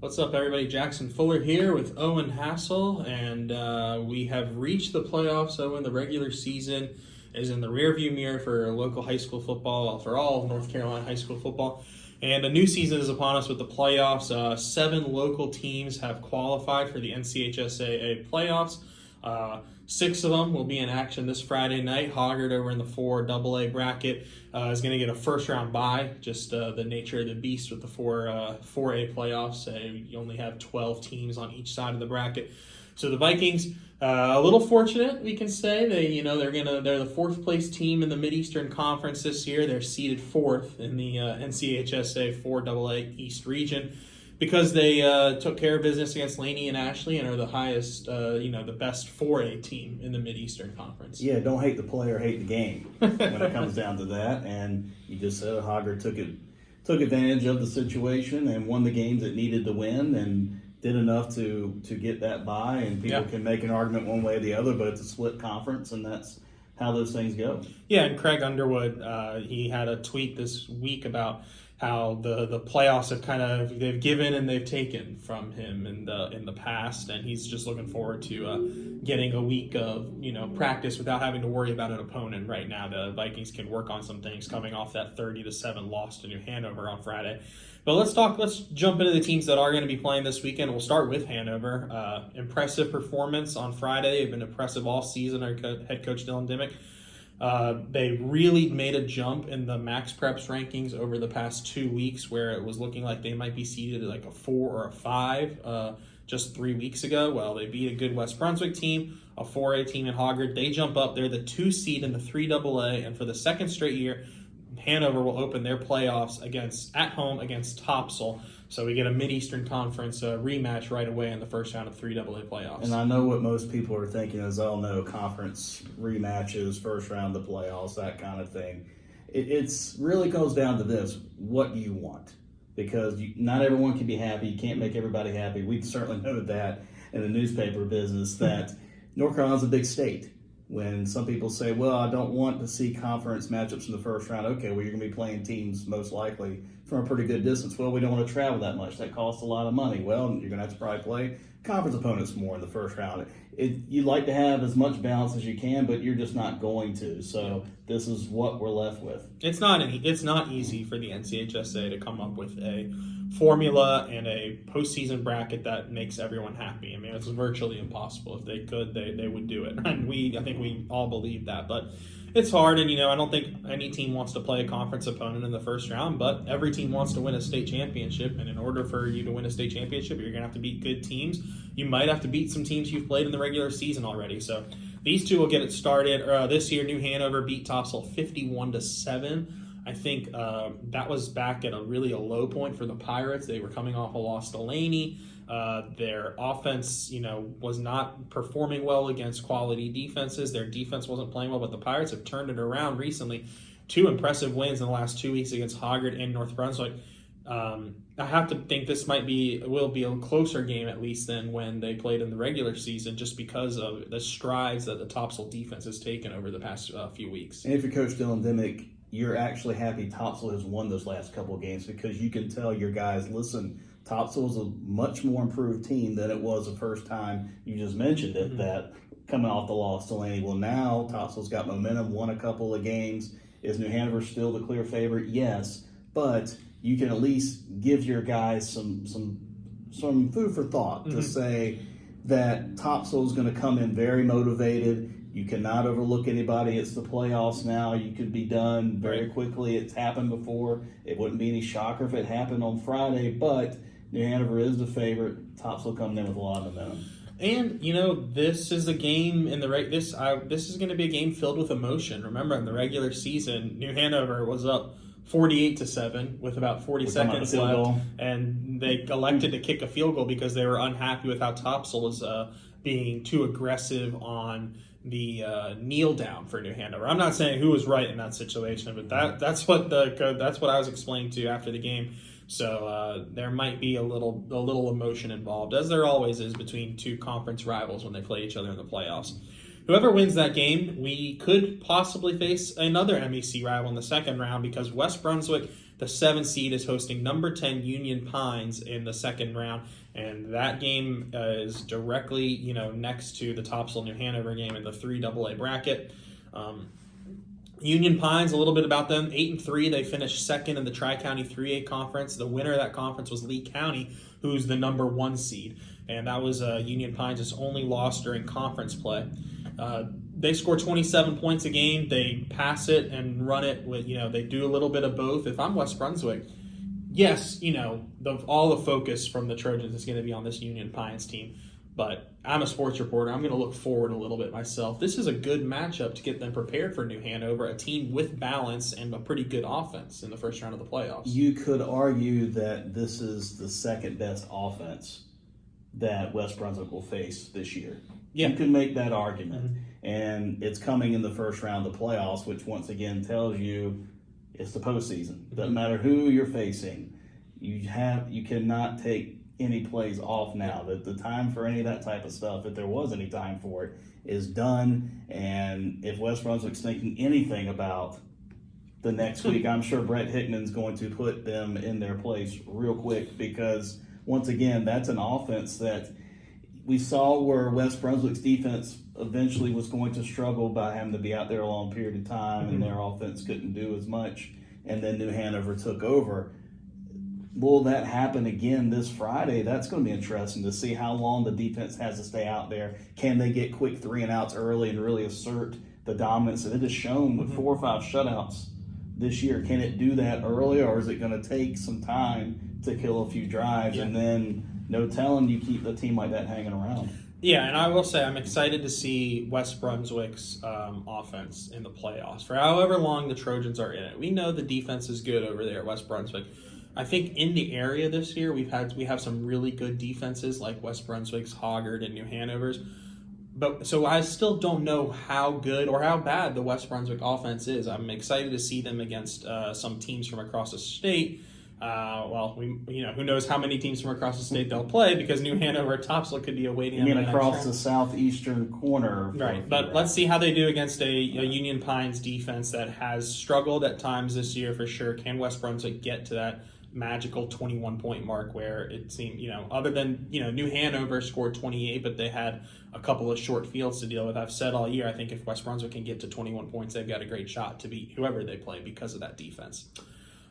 What's up, everybody? Jackson Fuller here with Owen Hassell, and we have reached the playoffs. Owen, the regular season is in the rearview mirror for local high school football, for all of North Carolina high school football, and a new season is upon us with the playoffs. 7 local teams have qualified for the NCHSAA playoffs. 6 of them will be in action this Friday night. Hoggard over in the 4AA bracket is going to get a first-round bye, just the nature of the beast with the 4A playoffs. You only have 12 teams on each side of the bracket. So the Vikings, a little fortunate, we can say. They're the 4th place team in the Mid-Eastern Conference this year. They're seeded 4th in the NCHSAA 4AA East region, because they took care of business against Laney and Ashley and are the highest, the best 4A team in the Mid-Eastern Conference. Yeah, don't hate the player, hate the game when it comes down to that. And you just said Hoggard took advantage of the situation and won the games it needed to win and did enough to get that bye. And people can make an argument one way or the other, but it's a split conference, and that's how those things go. Yeah, and Craig Underwood, he had a tweet this week about how the playoffs have they've given and they've taken from him in the past, and he's just looking forward to getting a week of practice without having to worry about an opponent. Right now, the Vikings can work on some things coming off that 30-7 loss to New Hanover on Friday. But let's jump into the teams that are going to be playing this weekend. We'll start with Hanover. Impressive performance on Friday. They've been impressive all season. Our head coach Dylan Dimmick. They really made a jump in the Max Preps rankings over the past 2 weeks, where it was looking like they might be seeded at like a 4 or a 5 just 3 weeks ago. Well, they beat a good West Brunswick team, a 4A team in Hoggard. They jump up. They're the 2 seed in the 3AA, and for the second straight year, Hanover will open their playoffs at home against Topsail. So we get a Mid-Eastern Conference rematch right away in the first round of 3AA playoffs. And I know what most people are thinking is, conference rematches, first round of the playoffs, that kind of thing. It's really goes down to this: what do you want? Because not everyone can be happy. You can't make everybody happy. We certainly know that in the newspaper business, that North Carolina's a big state. When some people say, well, I don't want to see conference matchups in the first round. Okay, well, you're going to be playing teams most likely from a pretty good distance. Well, we don't want to travel that much. That costs a lot of money. Well, you're going to have to probably play conference opponents more in the first round. You'd like to have as much balance as you can, but you're just not going to. So this is what we're left with. It's not easy for the NCHSAA to come up with a formula and a postseason bracket that makes everyone happy. I mean, it's virtually impossible. If they could, they would do it. And I think we all believe that. But it's hard, and I don't think any team wants to play a conference opponent in the first round, but every team wants to win a state championship, and in order for you to win a state championship, you're going to have to beat good teams. You might have to beat some teams you've played in the regular season already. So these two will get it started. This year, New Hanover beat Topsail 51-7. I think that was back at a low point for the Pirates. They were coming off a loss to Laney. Their offense, was not performing well against quality defenses. Their defense wasn't playing well, but the Pirates have turned it around recently. 2 impressive wins in the last 2 weeks against Hoggard and North Brunswick. I have to think this will be a closer game, at least, than when they played in the regular season, just because of the strides that the Topsail defense has taken over the past few weeks. And if you're Coach Dylan Dimmick, you're actually happy Topsail has won those last couple of games, because you can tell your guys, listen, Topsail is a much more improved team than it was the first time you just mentioned it, that coming off the loss to Laney. Well, now Topsail's got momentum, won a couple of games. Is New Hanover still the clear favorite? Yes, but you can at least give your guys some food for thought to say that Topsail is going to come in very motivated. You cannot overlook anybody. It's the playoffs now. You could be done very quickly. It's happened before. It wouldn't be any shocker if it happened on Friday, but New Hanover is the favorite. Topsail coming in with a lot of momentum. And this is a game this is going to be a game filled with emotion. Remember, in the regular season, New Hanover was up 48-7 with about 40 seconds left, and they elected to kick a field goal because they were unhappy with how Topsail was being too aggressive on the kneel down for New Hanover. I'm not saying who was right in that situation, but that's what I was explained to after the game. So there might be a little emotion involved, as there always is between 2 conference rivals when they play each other in the playoffs. Whoever wins that game, we could possibly face another MEC rival in the second round, because West Brunswick The 7 seed is hosting number 10 Union Pines in the second round, and that game is directly, next to the Topsail New Hanover game in the 3AA bracket. Union Pines, a little bit about them, 8-3. They finished second in the Tri-County 3A conference. The winner of that conference was Lee County, who's the number 1 seed, and that was Union Pines' only loss during conference play. They score 27 points a game. They pass it and run it with, they do a little bit of both. If I'm West Brunswick, yes, all the focus from the Trojans is going to be on this Union Pines team. But I'm a sports reporter. I'm going to look forward a little bit myself. This is a good matchup to get them prepared for New Hanover, a team with balance and a pretty good offense in the first round of the playoffs. You could argue that this is the second best offense that West Brunswick will face this year. Yeah. You can make that argument. Mm-hmm. And it's coming in the first round of the playoffs, which once again tells you it's the postseason. Mm-hmm. Doesn't matter who you're facing. You cannot take any plays off now. The time for any of that type of stuff, if there was any time for it, is done. And if West Brunswick's thinking anything about the next week, I'm sure Brett Hickman's going to put them in their place real quick, because once again, that's an offense that we saw where West Brunswick's defense eventually was going to struggle by having to be out there a long period of time, and their offense couldn't do as much, and then New Hanover took over. Will that happen again this Friday? That's going to be interesting to see how long the defense has to stay out there. Can they get quick 3 and outs early and really assert the dominance that it has shown with 4 or 5 shutouts this year? Can it do that early, or is it going to take some time to kill a few drives and then no telling you keep the team like that hanging around? Yeah, and I will say I'm excited to see West Brunswick's offense in the playoffs for however long the Trojans are in it. We know the defense is good over there at West Brunswick. I think in the area this year we have some really good defenses like West Brunswick's, Hoggard, and New Hanover's. But so I still don't know how good or how bad the West Brunswick offense is. I'm excited to see them against some teams from across the state. Who knows how many teams from across the state they'll play, because New Hanover Topsail could be awaiting. You mean across the southeastern corner, right? But let's see how they do against a Union Pines defense that has struggled at times this year for sure. Can West Brunswick get to that magical 21-point mark where it seemed, other than, New Hanover scored 28, but they had a couple of short fields to deal with. I've said all year, I think if West Brunswick can get to 21 points, they've got a great shot to beat whoever they play because of that defense.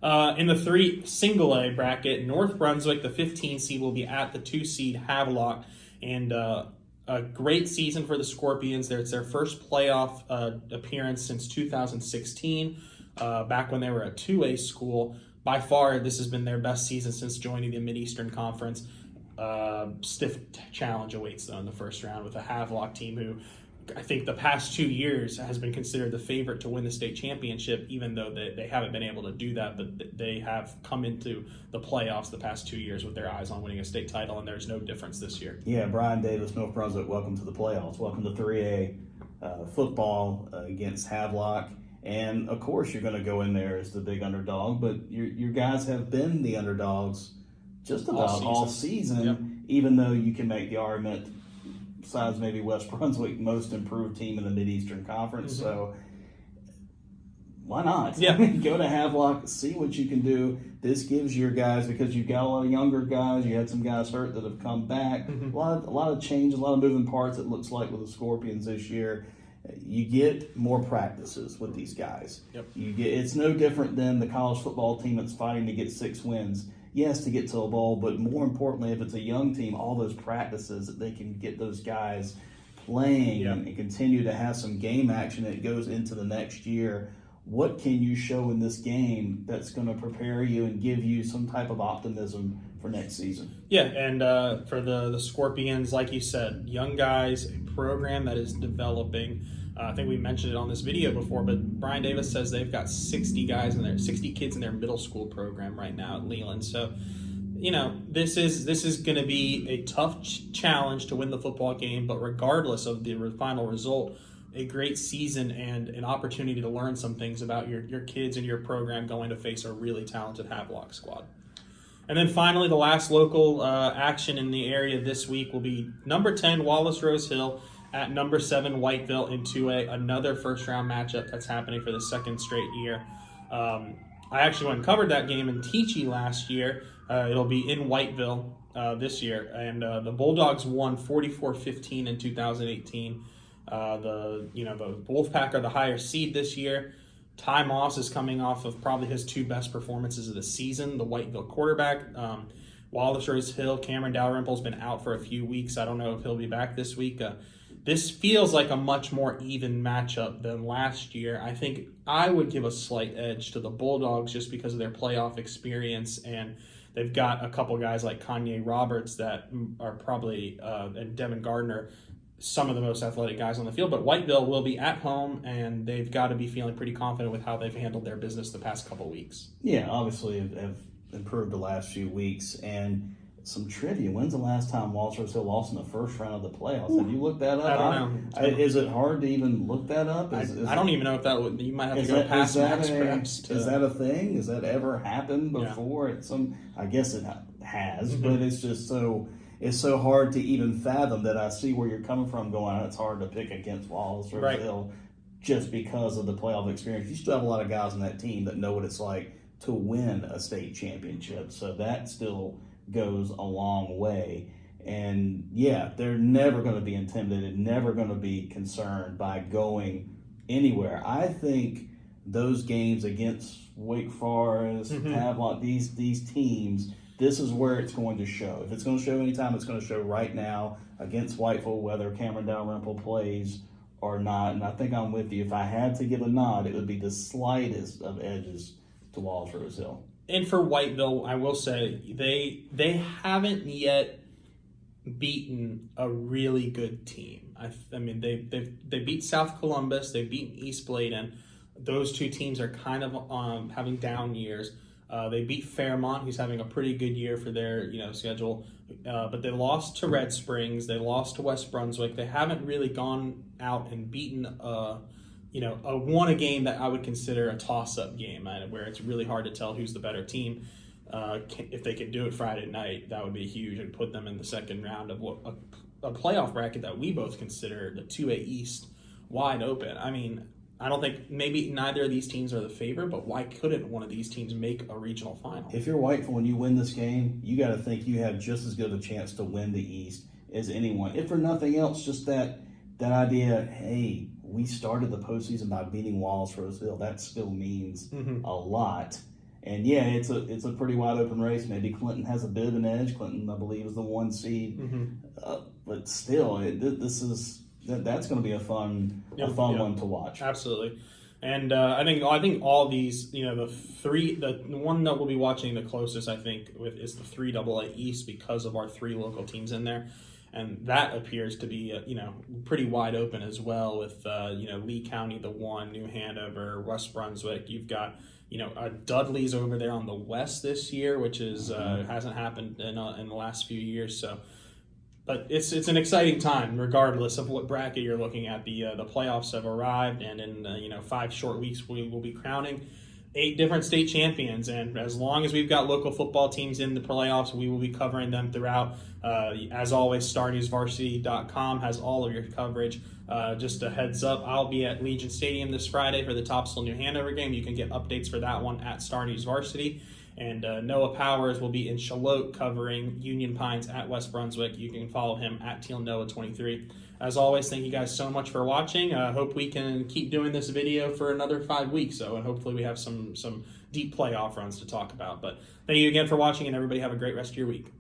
In the 3 single A bracket, North Brunswick, the 15 seed, will be at the 2 seed Havelock, and a great season for the Scorpions. It's their first playoff appearance since 2016, back when they were a 2A school. By far, this has been their best season since joining the Mid-Eastern Conference. Stiff challenge awaits them in the first round with a Havelock team who I think the past 2 years has been considered the favorite to win the state championship, even though they haven't been able to do that. But they have come into the playoffs the past 2 years with their eyes on winning a state title, and there's no difference this year. Yeah, Brian Davis, North Brunswick, welcome to the playoffs. Welcome to 3A football against Havelock. And, of course, you're going to go in there as the big underdog, but your guys have been the underdogs just about all season, yep. Even though you can make the argument, besides maybe West Brunswick, most improved team in the Mid-Eastern Conference. Mm-hmm. So why not? Yeah. Go to Havelock, see what you can do. This gives your guys, because you've got a lot of younger guys, you had some guys hurt that have come back, a lot of change, a lot of moving parts, it looks like, with the Scorpions this year. You get more practices with these guys. Yep. It's no different than the college football team that's fighting to get 6 wins. Yes, to get to a bowl, but more importantly, if it's a young team, all those practices that they can get those guys playing and continue to have some game action that goes into the next year. What can you show in this game that's going to prepare you and give you some type of optimism for next season? Yeah, and for the Scorpions, like you said, young guys, a program that is developing. I think we mentioned it on this video before, but Brian Davis says they've got 60 kids in their middle school program right now at Leland. So, this is going to be a tough challenge to win the football game, but regardless of the final result, a great season and an opportunity to learn some things about your kids and your program going to face a really talented Havelock squad. And then finally, the last local action in the area this week will be number 10 Wallace Rose Hill at number 7 Whiteville in 2A, another first-round matchup that's happening for the second straight year. I actually went and covered that game in Teachie last year. It'll be in Whiteville this year, and the Bulldogs won 44-15 in 2018. The Wolfpack are the higher seed this year. Ty Moss is coming off of probably his two best performances of the season, the Whiteville quarterback. Waller's Hill, Cameron Dalrymple's been out for a few weeks. I don't know if he'll be back this week. This feels like a much more even matchup than last year. I think I would give a slight edge to the Bulldogs just because of their playoff experience, and they've got a couple guys like Kanye Roberts that are probably, and Devin Gardner, some of the most athletic guys on the field. But Whiteville will be at home, and they've got to be feeling pretty confident with how they've handled their business the past couple weeks. Yeah, obviously have improved the last few weeks. And some trivia: when's the last time Walters Hill lost in the first round of the playoffs? Have you looked that up? I don't know. Is it hard to even look that up? I don't even know if that would. You might have to go past Max perhaps. Is that a thing? Has that ever happened before? Yeah. I guess it has, but it's just so. It's so hard to even fathom that. I see where you're coming from going, it's hard to pick against Wallace or Hill just because of the playoff experience. You still have a lot of guys on that team that know what it's like to win a state championship. So that still goes a long way. And, yeah, they're never going to be intimidated, never going to be concerned by going anywhere. I think those games against Wake Forest, Havelock, these teams – this is where it's going to show. If it's going to show anytime, it's going to show right now against Whiteville, whether Cameron Dalrymple plays or not. And I think I'm with you. If I had to give a nod, it would be the slightest of edges to Walters Hill. And for Whiteville, I will say they haven't yet beaten a really good team. I mean, they beat South Columbus, they've beaten East Bladen. Those two teams are kind of having down years. They beat Fairmont, who's having a pretty good year for their schedule, but they lost to Red Springs. They lost to West Brunswick. They haven't really gone out and beaten won a game that I would consider a toss-up game, where it's really hard to tell who's the better team. If they could do it Friday night, that would be huge and put them in the second round of what a playoff bracket that we both consider the 2A East wide open. I mean, I don't think maybe neither of these teams are the favorite, but why couldn't one of these teams make a regional final? If you're Whiteville and you win this game, you got to think you have just as good a chance to win the East as anyone. If for nothing else, just that idea, hey, we started the postseason by beating Wallace-Rose Hill. That still means a lot. And yeah, it's a pretty wide open race. Maybe Clinton has a bit of an edge. Clinton, I believe, is the 1 seed. But still, that's going to be a fun one to watch. Absolutely. And I think all these, the one that we'll be watching the closest, I think, is the 3AA East because of our 3 local teams in there. And that appears to be, pretty wide open as well with, Lee County, the 1, New Hanover, West Brunswick. You've got, Dudley's over there on the west this year, which is hasn't happened in the last few years. So, but it's an exciting time, regardless of what bracket you're looking at. The playoffs have arrived, and in 5 short weeks we will be crowning 8 different state champions. And as long as we've got local football teams in the playoffs, we will be covering them throughout. As always, StarNewsVarsity.com has all of your coverage. Just a heads up, I'll be at Legion Stadium this Friday for the Topsail New Hanover game. You can get updates for that one at Star News Varsity. And Noah Powers will be in Charlotte covering Union Pines at West Brunswick. You can follow him at TealNoah23. As always, thank you guys so much for watching. I hope we can keep doing this video for another 5 weeks, and hopefully we have some deep playoff runs to talk about. But thank you again for watching, and everybody have a great rest of your week.